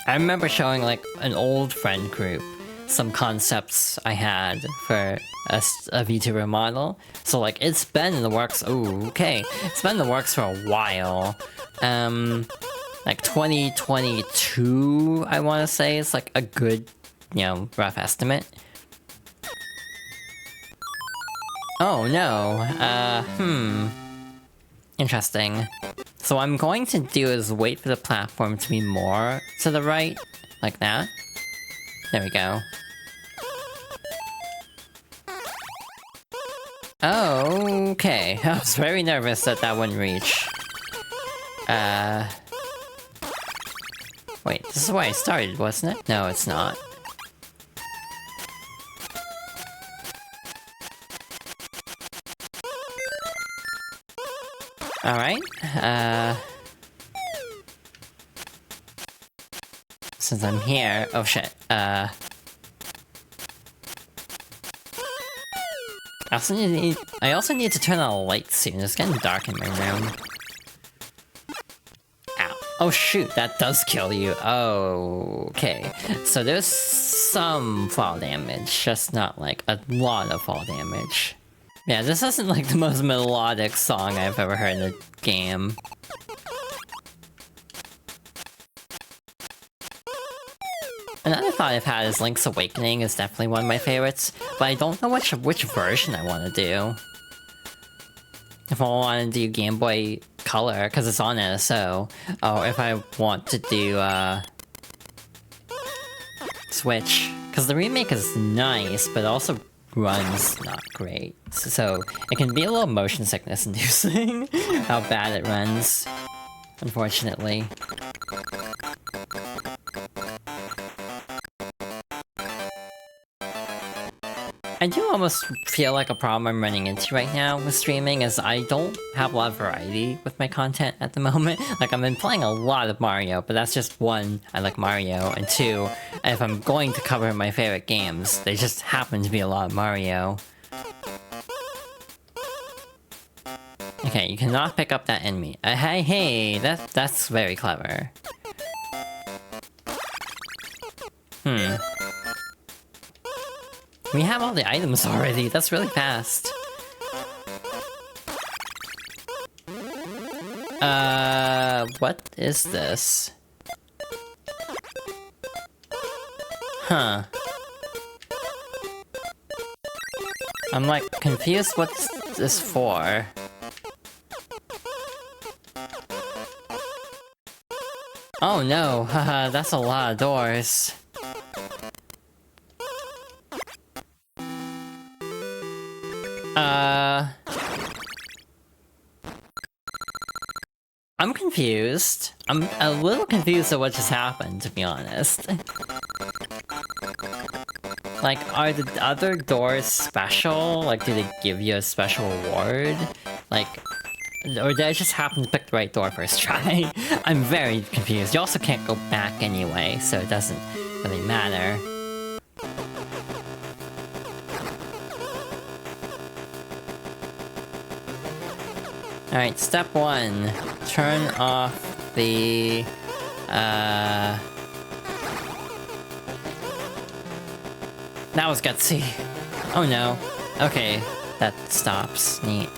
I remember showing like an old friend group some concepts I had for a VTuber model. So like it's been in the works. Oh, okay. It's been in the works for a while. Like 2022, I want to say is like a good, rough estimate. Oh no. Interesting. So what I'm going to do is wait for the platform to be more to the right, like that. There we go. Oh, okay. I was very nervous that that wouldn't reach. Wait, this is where I started, wasn't it? No, it's not. Alright, since I'm here... Oh shit, I also need to turn on the lights soon. It's getting dark in my room. Ow. Oh shoot, that does kill you. Oh, okay. So there's some fall damage, just not like a lot of fall damage. Yeah, this isn't like the most melodic song I've ever heard in a game. Another thought I've had is Link's Awakening is definitely one of my favorites, but I don't know which version I want to do. If I want to do Game Boy Color, because it's on NSO, or if I want to do, Switch. Because the remake is nice, but also runs not great. So it can be a little motion sickness inducing how bad it runs, unfortunately. I do almost feel like a problem I'm running into right now with streaming is I don't have a lot of variety with my content at the moment. Like, I've been playing a lot of Mario, but that's just one, I like Mario, and two, if I'm going to cover my favorite games, they just happen to be a lot of Mario. Okay, you cannot pick up that enemy. Hey, that's very clever. We have all the items already, that's really fast. What is this? Huh. I'm like confused what's this for. Oh no, haha, that's a lot of doors. I'm confused. I'm a little confused at what just happened, to be honest. Like, are the other doors special? Like, do they give you a special reward? Like, or did I just happen to pick the right door first try? I'm very confused. You also can't go back anyway, so it doesn't really matter. Alright, step one. Turn off the... That was gutsy. Oh no. Okay, that stops. Neat.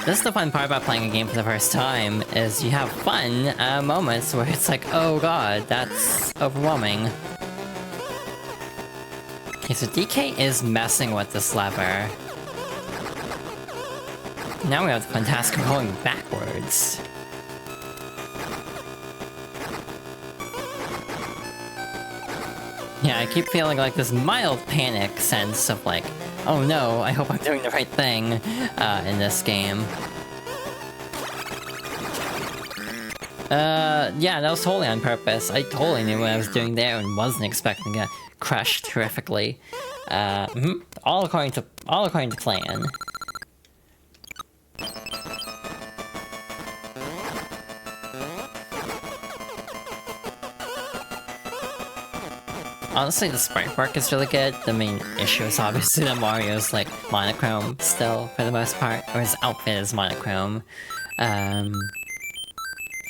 This is the fun part about playing a game for the first time, is you have fun moments where it's like, oh god, that's overwhelming. Okay, so DK is messing with this lever. Now we have the fun task of going backwards. Yeah, I keep feeling like this mild panic sense of like, oh no, I hope I'm doing the right thing in this game. Yeah, that was totally on purpose. I totally knew what I was doing there and wasn't expecting to get crushed terrifically. All according to plan. Honestly, the sprite work is really good. The main issue is obviously that Mario's like monochrome still, for the most part, or his outfit is monochrome.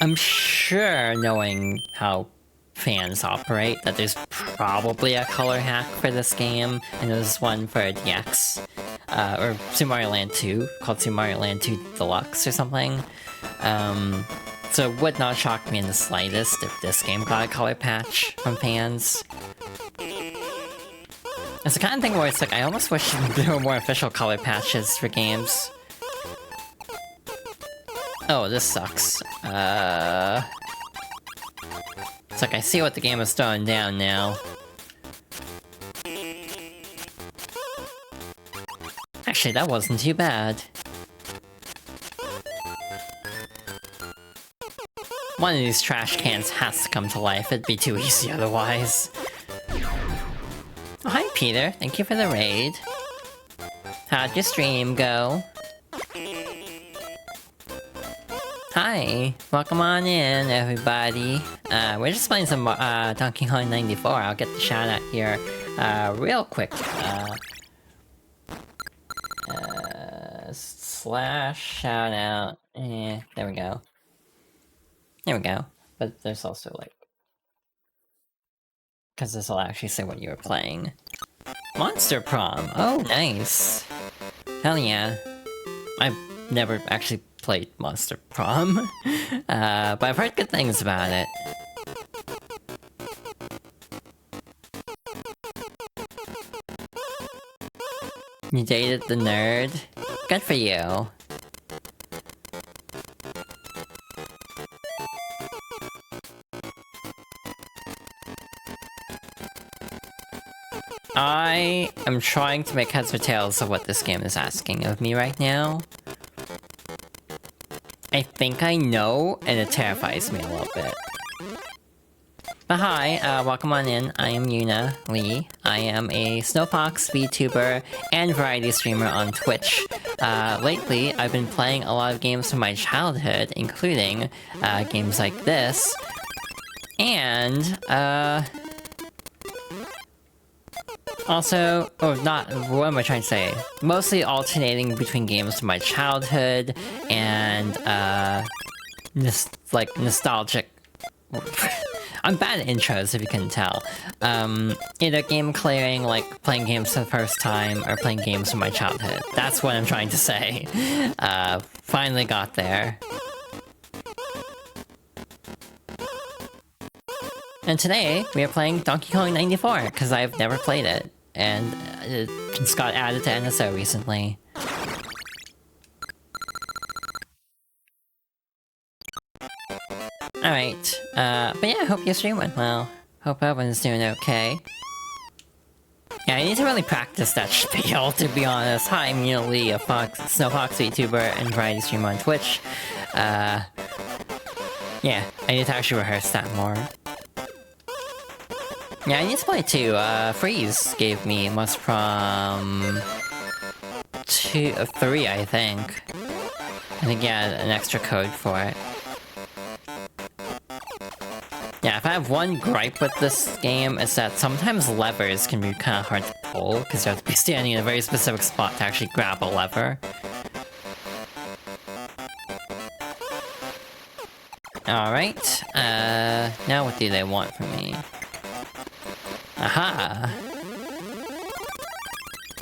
I'm sure, knowing how fans operate, that there's probably a color hack for this game, and there's one for DX, or Super Mario Land 2, called Super Mario Land 2 Deluxe or something. So it would not shock me in the slightest if this game got a color patch from fans. It's the kind of thing where it's like, I almost wish there were more official color patches for games. Oh, this sucks. It's like I see what the game is throwing down now. Actually, that wasn't too bad. One of these trash cans has to come to life, it'd be too easy otherwise. Oh, hi Peter, thank you for the raid. How'd your stream go? Hi, welcome on in everybody. We're just playing some Donkey Kong 94. I'll get the shout out here real quick. Slash shout out. There we go. There we go. But there's also like, because this will actually say what you were playing. Monster Prom. Oh, nice. Hell yeah. I've never actually played Monster Prom, but I've heard good things about it. You dated the nerd? Good for you. I am trying to make heads or tails of what this game is asking of me right now. I think I know, and it terrifies me a little bit. But hi, welcome on in. I am Yuna Lee. I am a Snowfox VTuber and variety streamer on Twitch. Lately, I've been playing a lot of games from my childhood, including games like this, and also, what am I trying to say? Mostly alternating between games from my childhood and, nostalgic... I'm bad at intros, if you couldn't tell. Either game clearing, like playing games for the first time, or playing games from my childhood. That's what I'm trying to say. Finally got there. And today, we are playing Donkey Kong 94, because I've never played it. And it just got added to NSO recently. Alright, but yeah, I hope your stream went well. Hope everyone's doing okay. Yeah, I need to really practice that spiel, to be honest. Hi, I'm Yuna Lee, a Snowfox VTuber and variety streamer on Twitch. Yeah, I need to actually rehearse that more. Yeah, I need to play too. Freeze gave me Must from 3, I think. I think, yeah, an extra code for it. Yeah, if I have one gripe with this game, it's that sometimes levers can be kind of hard to pull, because you have to be standing in a very specific spot to actually grab a lever. Alright, now what do they want from me? Aha!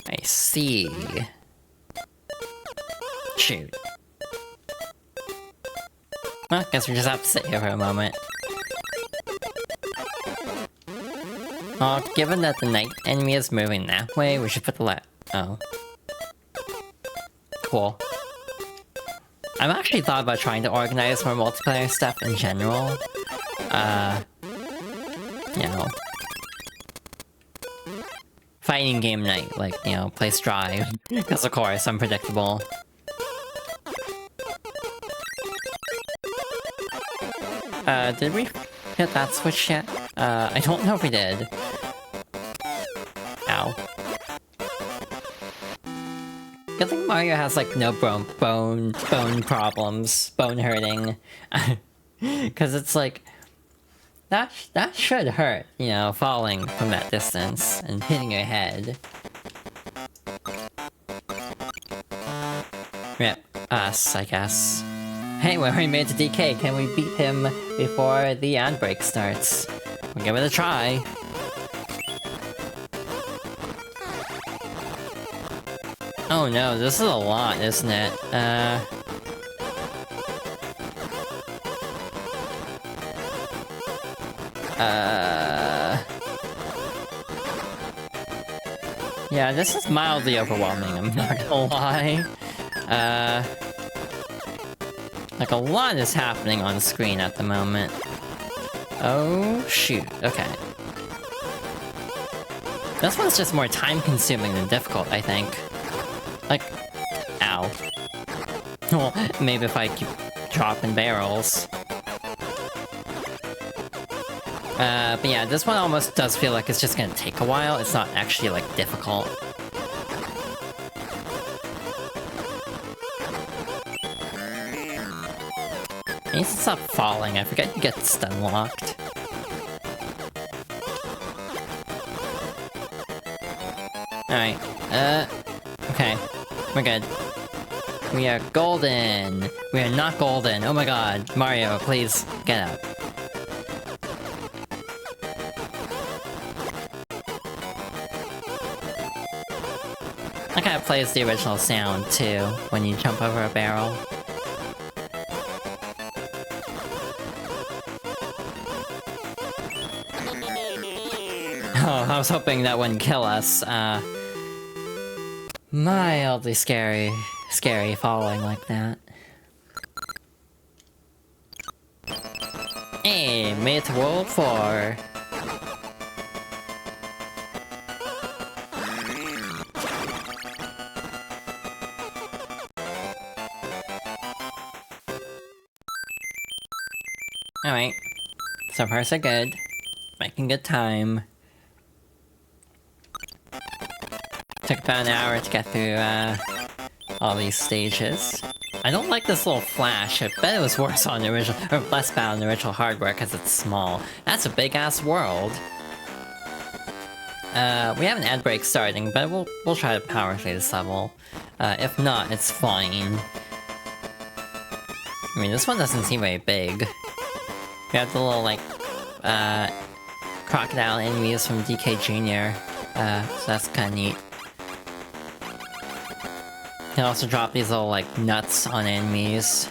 I see. Shoot. Well, guess we just have to sit here for a moment. Well, given that the night enemy is moving that way, we should put the oh. Cool. I've actually thought about trying to organize more multiplayer stuff in general. You know... Fighting game night, like, you know, play Strive. Because of course, unpredictable. Did we hit that switch yet? I don't know if we did. Ow. Good thing Mario has, like, no bone problems. Bone hurting. Because it's like... That should hurt, you know, falling from that distance and hitting your head. Rip us, I guess. Hey, we already made it to DK. Can we beat him before the ad break starts? We'll give it a try. Oh no, this is a lot, isn't it? Yeah, this is mildly overwhelming, I'm not gonna lie. Like, a lot is happening on the screen at the moment. Oh, shoot, okay. This one's just more time-consuming than difficult, I think. Like, ow. Well, maybe if I keep dropping barrels. But yeah, this one almost does feel like it's just gonna take a while. It's not actually, like, difficult. I need to stop falling. I forget you get stun locked. Alright, okay. We're good. We are golden! We are not golden! Oh my god, Mario, please, get out. That kind of plays the original sound, too, when you jump over a barrel. Oh, I was hoping that wouldn't kill us. Mildly scary falling like that. Hey, made it to World 4. Alright. So far so good. Making good time. Took about an hour to get through, all these stages. I don't like this little flash. I bet it was worse on the original, or less bad on the original hardware because it's small. That's a big-ass world. We have an ad break starting, but we'll try to power through this level. If not, it's fine. I mean, this one doesn't seem very big. We have the little, like, crocodile enemies from DK Jr., so that's kinda neat. You can also drop these little, like, nuts on enemies.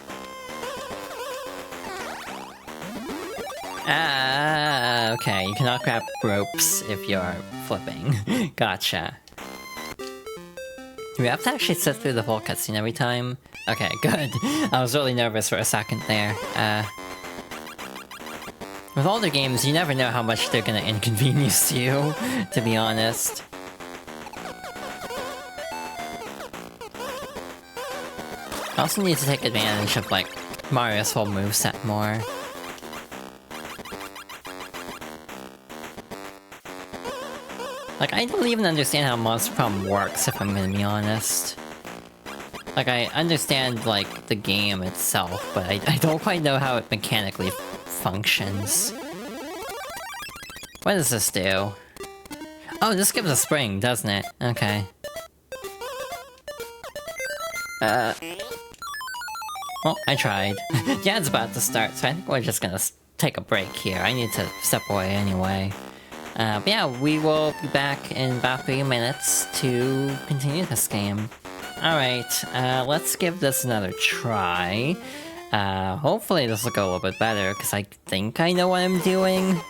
Ah, okay, you cannot grab ropes if you're flipping. Gotcha. Do we have to actually sit through the whole cutscene every time? Okay, good. I was really nervous for a second there. With older games, you never know how much they're gonna inconvenience you, to be honest. I also need to take advantage of, like, Mario's whole moveset more. Like, I don't even understand how Monster Problem works, if I'm gonna be honest. Like, I understand, like, the game itself, but I don't quite know how it mechanically functions. What does this do? Oh, this gives a spring, doesn't it? Okay. Well, I tried. The ad's about to start, so I think we're just gonna take a break here. I need to step away anyway. But yeah, we will be back in about 3 minutes to continue this game. Alright, let's give this another try. Hopefully this will go a little bit better, because I think I know what I'm doing.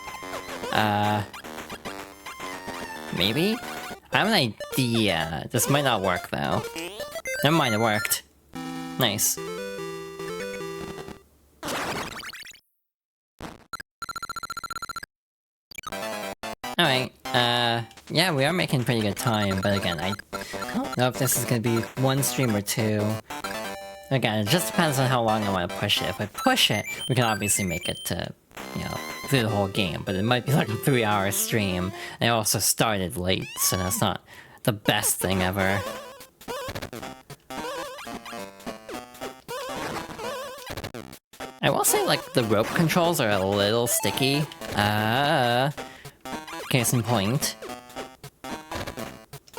Maybe? I have an idea. This might not work, though. Never mind, it worked. Nice. Alright, yeah, we are making pretty good time, but again, I don't know if this is gonna be one stream or two. Again, it just depends on how long I want to push it. If I push it, we can obviously make it to, you know, through the whole game, but it might be like a 3-hour stream. And I also started late, so that's not the best thing ever. I will say, like, the rope controls are a little sticky. Case in point.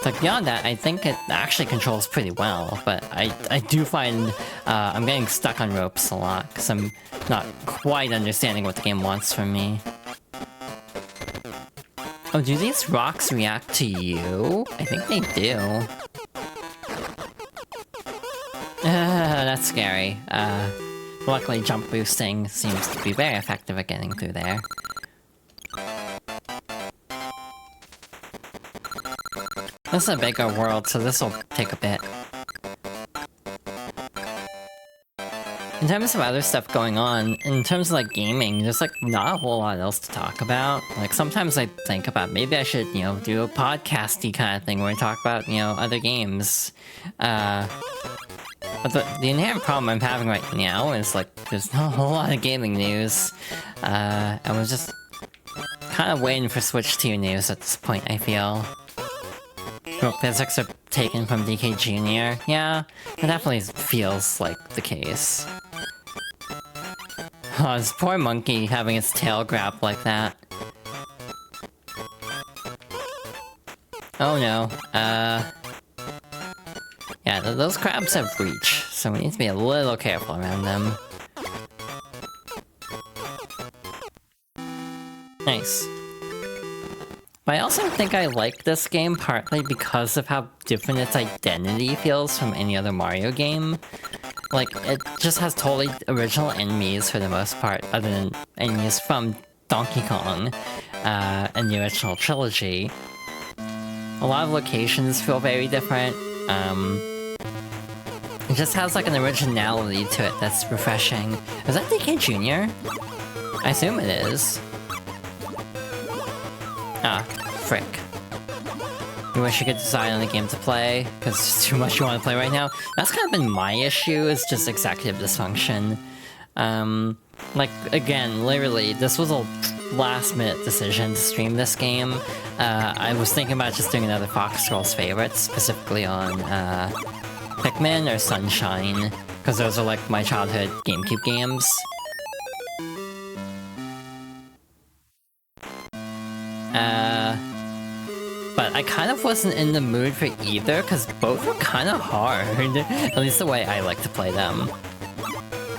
Like beyond that, I think it actually controls pretty well, but I do find I'm getting stuck on ropes a lot because I'm not quite understanding what the game wants from me. Oh, do these rocks react to you? I think they do. That's scary. Luckily jump boosting seems to be very effective at getting through there. This is a bigger world, so this will take a bit. In terms of other stuff going on, in terms of like gaming, there's like not a whole lot else to talk about. Like sometimes I think about maybe I should, you know, do a podcasty kind of thing where I talk about, you know, other games. But the inherent problem I'm having right now is like there's not a whole lot of gaming news. I was just kind of waiting for Switch 2 news at this point, I feel. Physics are taken from DK Jr. Yeah, it definitely feels like the case. Oh, this poor monkey having its tail grabbed like that. Oh no, yeah, those crabs have reach, so we need to be a little careful around them. Nice. But I also think I like this game partly because of how different its identity feels from any other Mario game. Like, it just has totally original enemies for the most part, other than enemies from Donkey Kong and the original trilogy. A lot of locations feel very different. It just has like an originality to it that's refreshing. Is that DK Jr.? I assume it is. Ah, frick. You wish you could decide on a game to play, because there's too much you want to play right now. That's kind of been my issue, is just executive dysfunction. Like, again, literally, this was a last-minute decision to stream this game. I was thinking about just doing another Fox Scrolls favorites, specifically on, Pikmin or Sunshine, because those are like my childhood GameCube games. But I kind of wasn't in the mood for either, because both were kind of hard. At least the way I like to play them.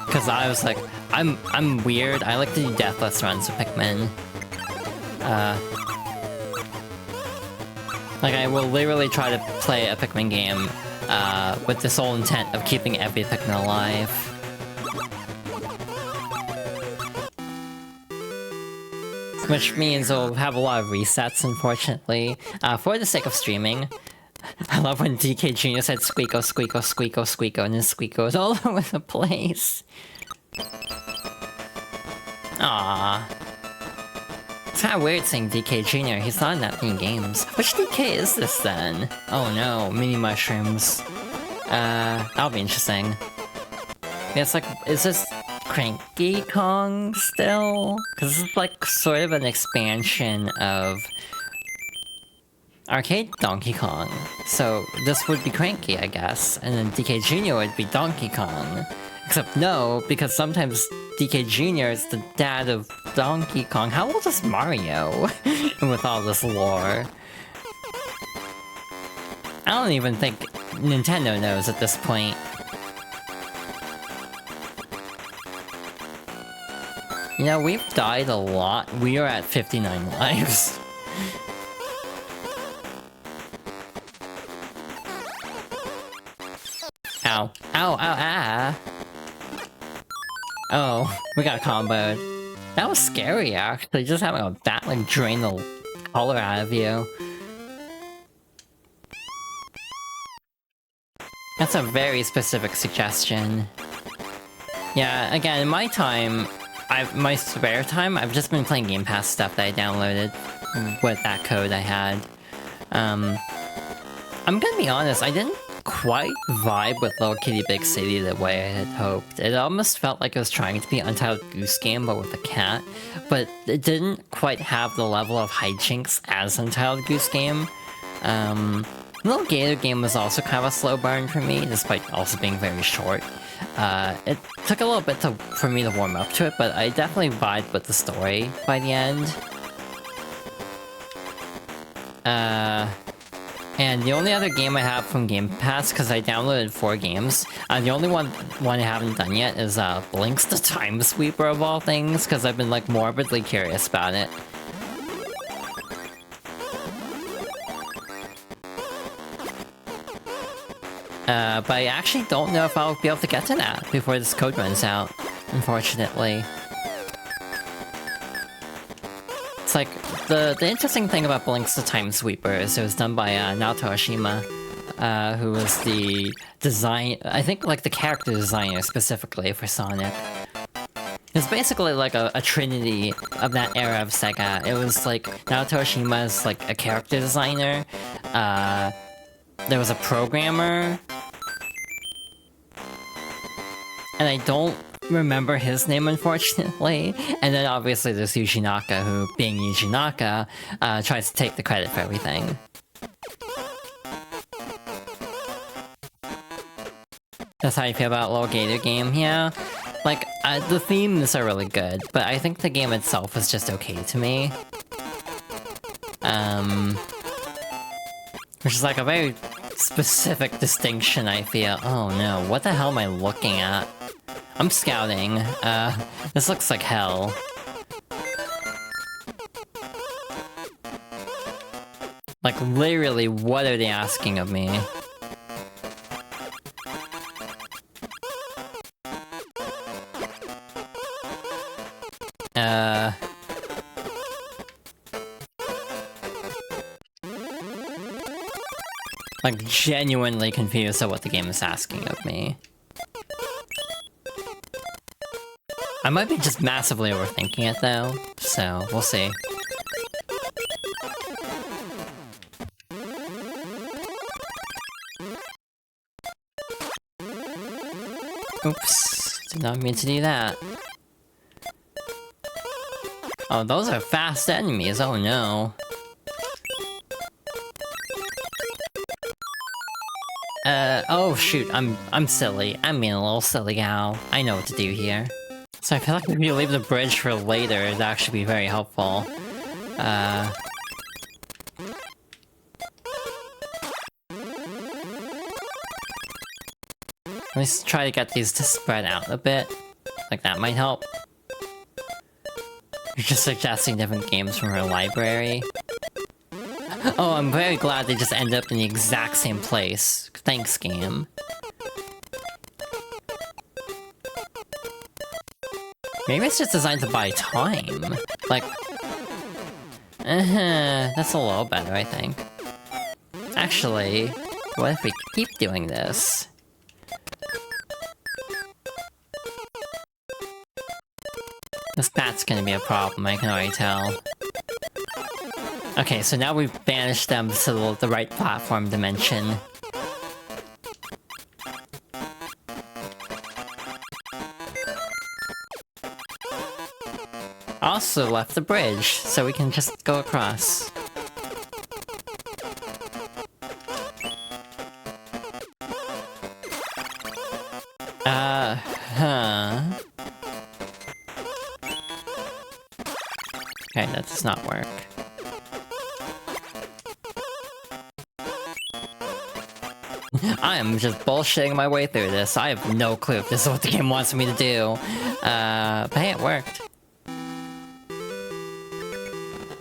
Because I was like, I'm weird, I like to do deathless runs with Pikmin. Like, I will literally try to play a Pikmin game, with the sole intent of keeping every Pikmin alive. Which means we'll have a lot of resets, unfortunately, for the sake of streaming. I love when DK Jr. said squeako, squeako, squeako, squeako, and then squeako's all over the place. Aww. It's kinda weird saying DK Jr., he's not in that many games. Which DK is this then? Oh no, mini mushrooms. That'll be interesting. Yeah, it's like, is this Cranky Kong still? Because this is like sort of an expansion of Arcade Donkey Kong. So this would be Cranky, I guess, and then DK Jr. would be Donkey Kong. Except no, because sometimes DK Jr. is the dad of Donkey Kong. How old is Mario with all this lore? I don't even think Nintendo knows at this point. You know, we've died a lot. We are at 59 lives. Ow. Ow, ow, ah. Oh, we got comboed. That was scary, actually, just having a bat, like, drain the color out of you. That's a very specific suggestion. Yeah, again, in my time, my spare time, I've just been playing Game Pass stuff that I downloaded with that code I had. I'm gonna be honest, I didn't quite vibe with Little Kitty Big City the way I had hoped. It almost felt like it was trying to be Untitled Goose Game, but with a cat, but it didn't quite have the level of hijinks as Untitled Goose Game. Little Gator Game was also kind of a slow burn for me, despite also being very short. It took a little bit for me to warm up to it, but I definitely vibed with the story by the end. And the only other game I have from Game Pass, because I downloaded 4 games, the only one I haven't done yet is Blinks the Time Sweeper of all things, because I've been like morbidly curious about it. But I actually don't know if I'll be able to get to that before this code runs out, unfortunately. It's like, the interesting thing about Blinks the Time Sweeper is it was done by Naoto Oshima, who was the I think like the character designer specifically for Sonic. It's basically like a trinity of that era of Sega. It was like Naoto Oshima's like a character designer, there was a programmer, and I don't remember his name, unfortunately. And then obviously there's Yuji Naka, who, being Yuji Naka, tries to take the credit for everything. That's how you feel about Little Gator game? Yeah. Like, the themes are really good, but I think the game itself is just okay to me. Which is like a very specific distinction, I feel. Oh no, what the hell am I looking at? I'm scouting. This looks like hell. Like, literally, what are they asking of me? Like, genuinely confused at what the game is asking of me. I might be just massively overthinking it, though, so we'll see. Oops, did not mean to do that. Oh, those are fast enemies, oh no. Oh shoot, I'm silly. I'm being a little silly gal. I know what to do here. So I feel like if you leave the bridge for later, it'd actually be very helpful. Let's try to get these to spread out a bit. Like that might help. You're just suggesting different games from her library. Oh, I'm very glad they just end up in the exact same place. Thanks, game. Maybe it's just designed to buy time. Like... that's a little better, I think. Actually, what if we keep doing this? This bat's gonna be a problem, I can already tell. Okay, so now we've banished them to the right platform dimension. Also left the bridge, so we can just go across. Okay, that does not work. I am just bullshitting my way through this. I have no clue if this is what the game wants me to do. But hey, it worked.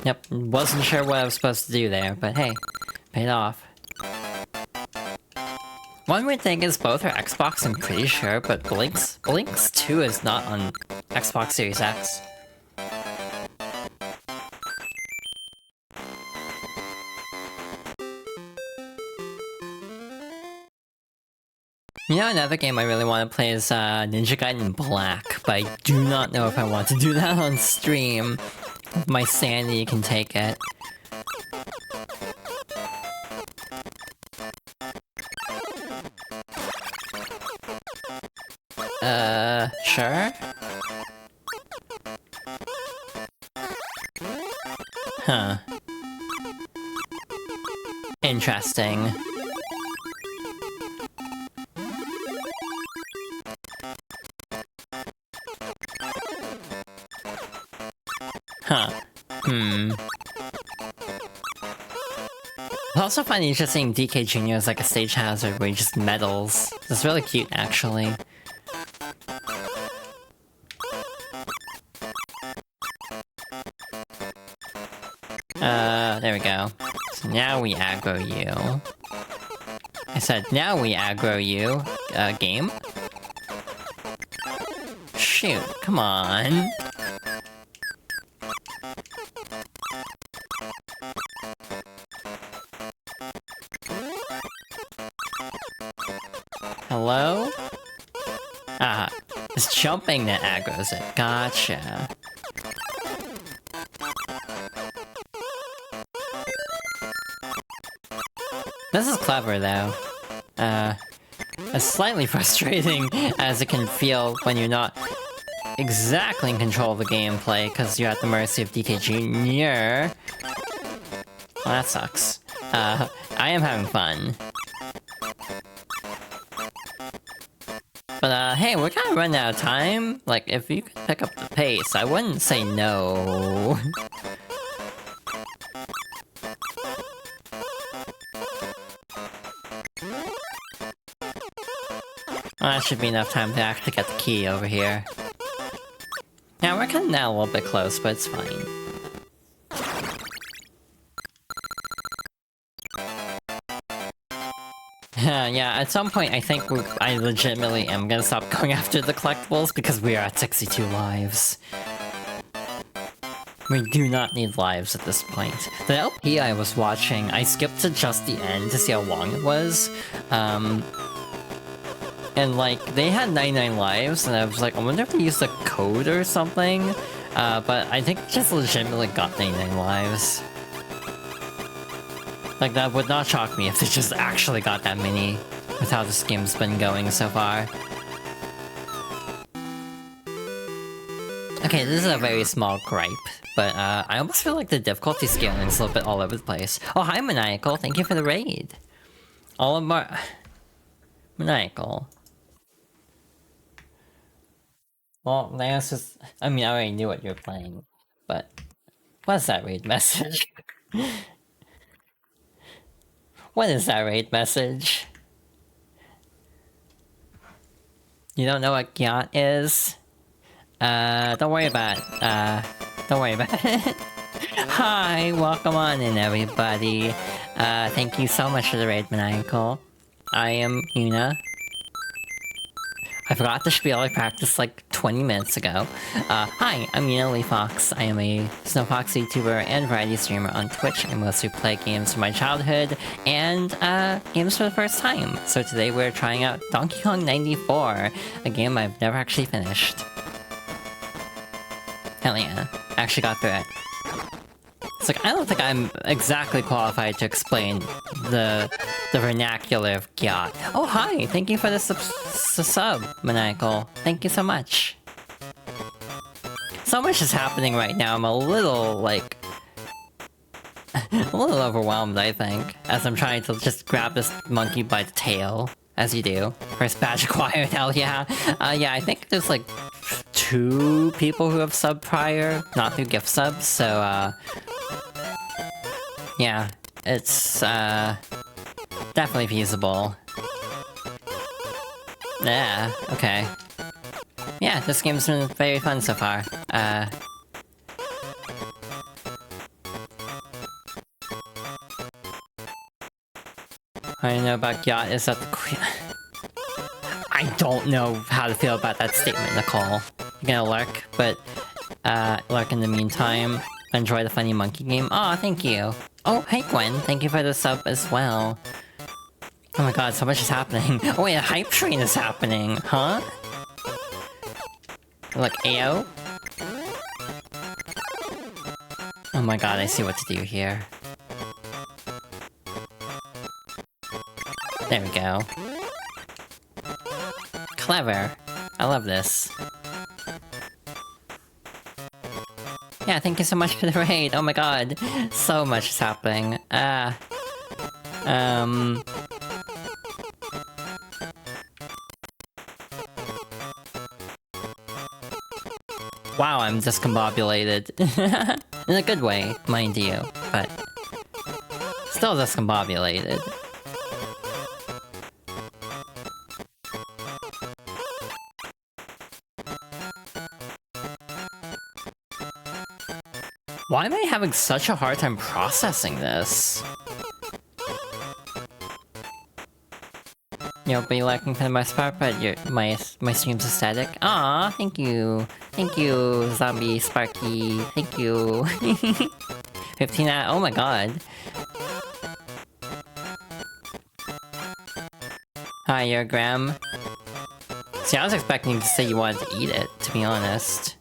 Yep, wasn't sure what I was supposed to do there, but hey, paid off. One weird thing is both are Xbox, I'm pretty sure, but Blinks 2 is not on Xbox Series X. You know, another game I really want to play is Ninja Gaiden Black, but I do not know if I want to do that on stream. If my sanity can take it. Sure? Huh. Interesting. Huh. It's also funny interesting DK Jr. is like a stage hazard where he just medals. It's really cute, actually. There we go. So now we aggro you. I said, now we aggro you, game. Shoot, come on. Hello? Ah, it's jumping that aggroes it. Gotcha. This is clever, though. It's slightly frustrating as it can feel when you're not exactly in control of the gameplay, because you're at the mercy of DK Jr. Well, that sucks. I am having fun. But, hey, we're kinda running out of time. Like, if you could pick up the pace, I wouldn't say no. Well, that should be enough time to actually get the key over here. Yeah, we're kinda now a little bit close, but it's fine. Yeah, at some point I think I legitimately am gonna stop going after the collectibles because we are at 62 lives. We do not need lives at this point. The LP I was watching, I skipped to just the end to see how long it was. And like, they had 99 lives, and I was like, I wonder if they used a code or something. But I think just legitimately got 99 lives. Like, that would not shock me if they just actually got that many with how this game's been going so far. Okay, this is a very small gripe, but I almost feel like the difficulty scaling is a little bit all over the place. Oh, hi Maniacal, thank you for the raid. All of my... Maniacal. Well, that's just... I mean, I already knew what you were playing, but... What's that raid message? What is that raid message? You don't know what Gyat is? Don't worry about it. Don't worry about it. Hi, welcome on in everybody. Thank you so much for the raid, Maniacal. I am Yuna. I forgot the spiel I practiced like 20 minutes ago. Hi, I'm Yuna Lee Fox. I am a Snowfox VTuber and variety streamer on Twitch. I mostly play games from my childhood and games for the first time. So today we're trying out Donkey Kong 94, a game I've never actually finished. Hell yeah, I actually got through it. It's like, I don't think I'm exactly qualified to explain the vernacular of Gyat. Oh hi, thank you for the sub, Maniacal. Thank you so much. So much is happening right now, I'm a little, like... a little overwhelmed, I think, as I'm trying to just grab this monkey by the tail, as you do. First badge acquired, hell yeah. Yeah, I think there's like 2 people who have subbed prior, not through gift subs, so yeah, it's definitely feasible. Yeah, okay. Yeah, this game's been very fun so far. What I know about Gyat is that the queen... I don't know how to feel about that statement, Nicole. You're gonna lurk, but lurk in the meantime. Enjoy the funny monkey game. Aw, thank you. Oh, hey Gwen, thank you for the sub as well. Oh my god, so much is happening. Oh wait, a hype train is happening, huh? Like, Ayo? Oh my god, I see what to do here. There we go. Clever. I love this. Yeah, thank you so much for the raid. Oh my god. So much is happening. Wow, I'm discombobulated. In a good way, mind you, but... still discombobulated. Why am I having such a hard time processing this? You'll be lacking for the most part, but my stream's aesthetic. Aw, thank you. Thank you, Zombie Sparky. Thank you. 15 out. Oh my god. Hi, you're Graham. See, I was expecting you to say you wanted to eat it, to be honest.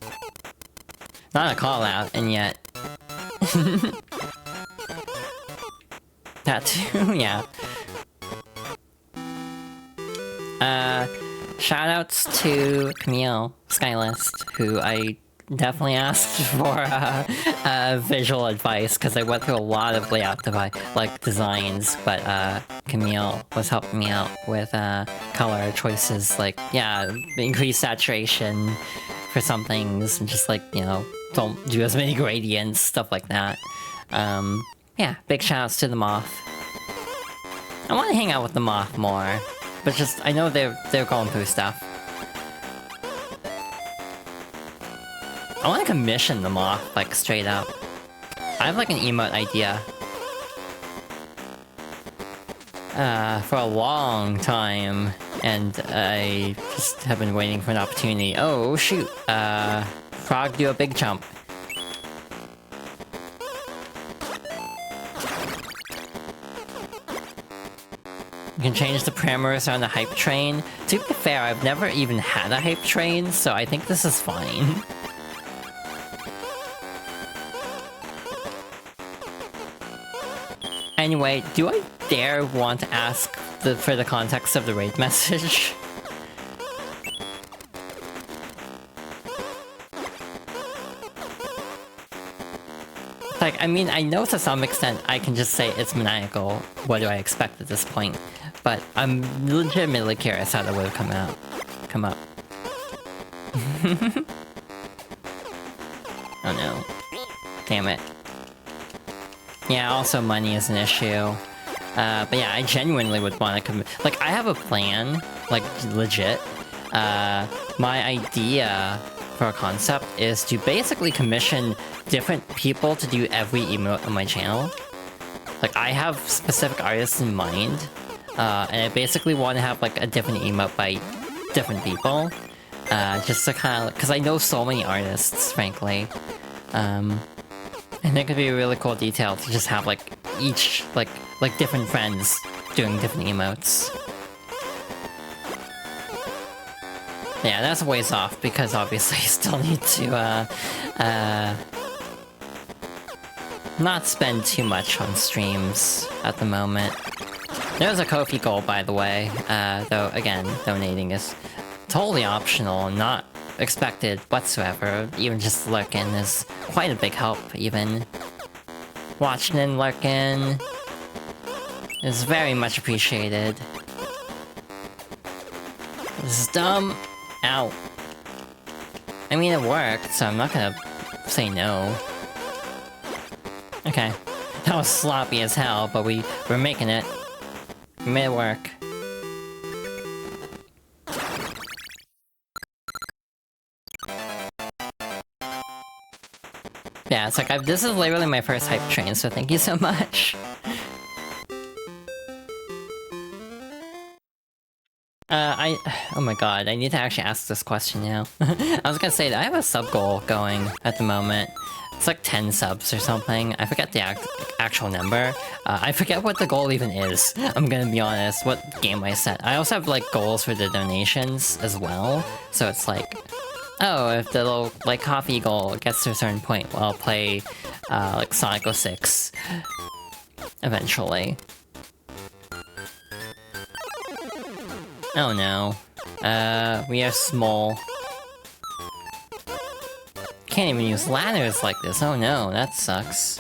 Not a call out, and yet. That too, yeah. Shoutouts to Camille Skylist, who I definitely asked for visual advice because I went through a lot of layout designs, but Camille was helping me out with color choices, like, yeah, increase saturation for some things, and just like, you know, don't do as many gradients, stuff like that. Yeah, big shoutouts to the moth. I want to hang out with the moth more, but just, I know they're going through stuff. I want to commission the moth, like, straight up. I have, like, an emote idea. For a long time, and I just have been waiting for an opportunity. Oh, shoot. Frog do a big jump. You can change the parameters on the hype train. To be fair, I've never even had a hype train, so I think this is fine. Anyway, do I dare want to ask for the context of the raid message? Like, I mean, I know to some extent I can just say it's maniacal. What do I expect at this point? But I'm legitimately curious how that would have come up. Oh no. Damn it. Yeah, also money is an issue. But yeah, I genuinely would want to like, I have a plan, like, legit. My idea for a concept is to basically commission different people to do every emote on my channel. Like, I have specific artists in mind, and I basically want to have, like, a different emote by different people. Just to kind of, because I know so many artists, frankly. And it could be a really cool detail to just have, like, each, like different friends doing different emotes. Yeah, that's a ways off, because obviously you still need to, not spend too much on streams at the moment. There's a Ko-fi goal, by the way, though, again, donating is totally optional and not expected whatsoever. Even just lurking is quite a big help, even. Watching and lurking is very much appreciated. This is dumb. Ow. I mean, it worked, so I'm not gonna say no. Okay. That was sloppy as hell, but we're making it. We made it work. Yeah, it's like, this is literally my first hype train, so thank you so much. Oh my god, I need to actually ask this question now. I was gonna say that I have a sub goal going at the moment. It's like 10 subs or something. I forget the actual number. I forget what the goal even is. I'm gonna be honest, what game I set. I also have, like, goals for the donations as well. So it's like, oh, if the little, like, coffee goal gets to a certain point, well, I'll play, like, Sonic 06 eventually. Oh no. We are small. Can't even use ladders like this. Oh no, that sucks.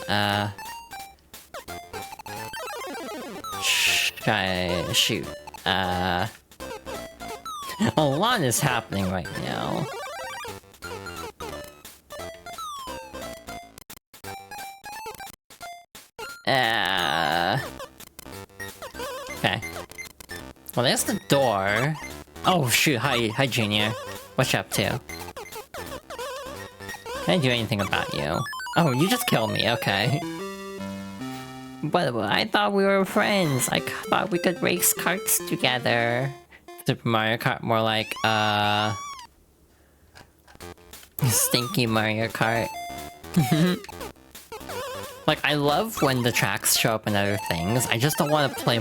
Shoot. A lot is happening right now. Okay. Well, there's the door. Oh shoot, hi Junior. What you up to? Can I do anything about you? Oh, you just killed me, okay. But I thought we were friends. I thought we could race karts together. Super Mario Kart, more like, stinky Mario Kart. Like, I love when the tracks show up in other things. I just don't want to play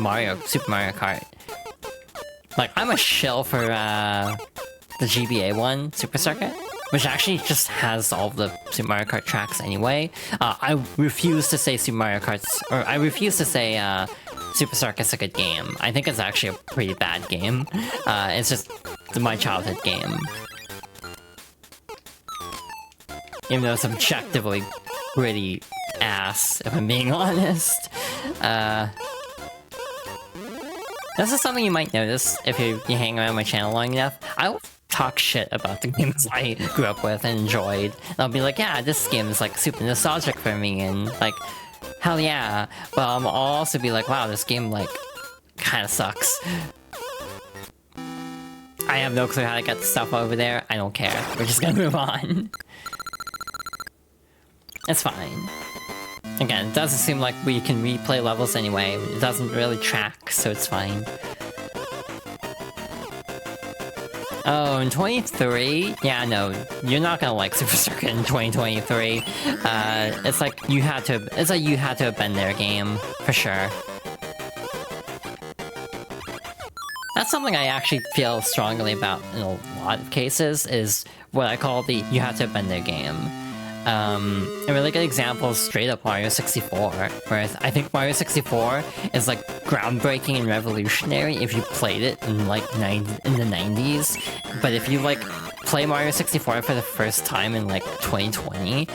Super Mario Kart. Like, I'm a shill for, the GBA one, Super Circuit, which actually just has all the Super Mario Kart tracks anyway. I refuse to say Super Mario Kart's, or I refuse to say, Super Circuit's a good game. I think it's actually a pretty bad game. It's just my childhood game. Even though it's objectively pretty ass, if I'm being honest. This is something you might notice if you hang around my channel long enough. I'll talk shit about the games I grew up with and enjoyed. And I'll be like, yeah, this game is like super nostalgic for me, and like, hell yeah. But I'll also be like, wow, this game like kinda sucks. I have no clue how to get the stuff over there. I don't care. We're just gonna move on. It's fine. Again, it doesn't seem like we can replay levels anyway. It doesn't really track, so it's fine. Oh, in 23? Yeah, no, you're not gonna like Super Circuit in 2023. It's like you had to have been there game, for sure. That's something I actually feel strongly about in a lot of cases, is what I call the you have to have been there game. A really good example is straight up Mario 64, where I think Mario 64 is like groundbreaking and revolutionary if you played it in like in the 90s. But if you like play Mario 64 for the first time in like 2020,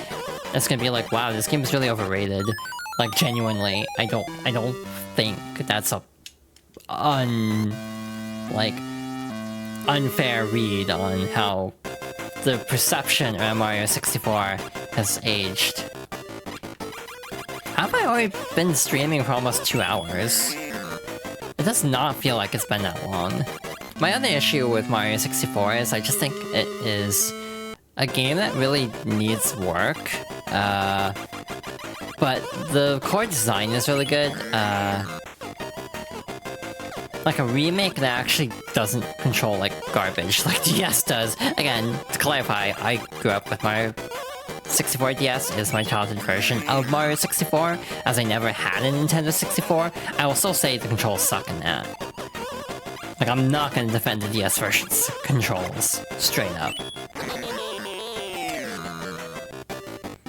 it's gonna be like, wow, this game is really overrated. Like genuinely, I don't think that's a unfair read on how the perception around Mario 64 has aged. Have I already been streaming for almost 2 hours? It does not feel like it's been that long. My other issue with Mario 64 is I just think it is a game that really needs work. But the core design is really good. Like a remake that actually doesn't control like garbage like DS does. Again, to clarify, I grew up with Mario 64. DS is my childhood version of Mario 64, as I never had a Nintendo 64. I will still say the controls suck in that. Like, I'm not gonna defend the DS version's controls, straight up.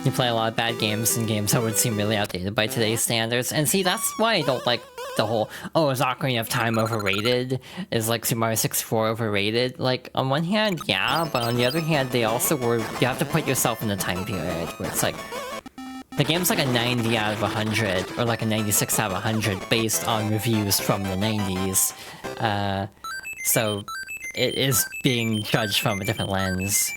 You play a lot of bad games and games that would seem really outdated by today's standards, and see, that's why I don't like the whole, oh, is Ocarina of Time overrated? Is like Super Mario 64 overrated? Like, on one hand, yeah, but on the other hand, they also were, you have to put yourself in the time period where it's like, the game's like a 90 out of 100, or like a 96 out of 100 based on reviews from the 90s. So, it is being judged from a different lens.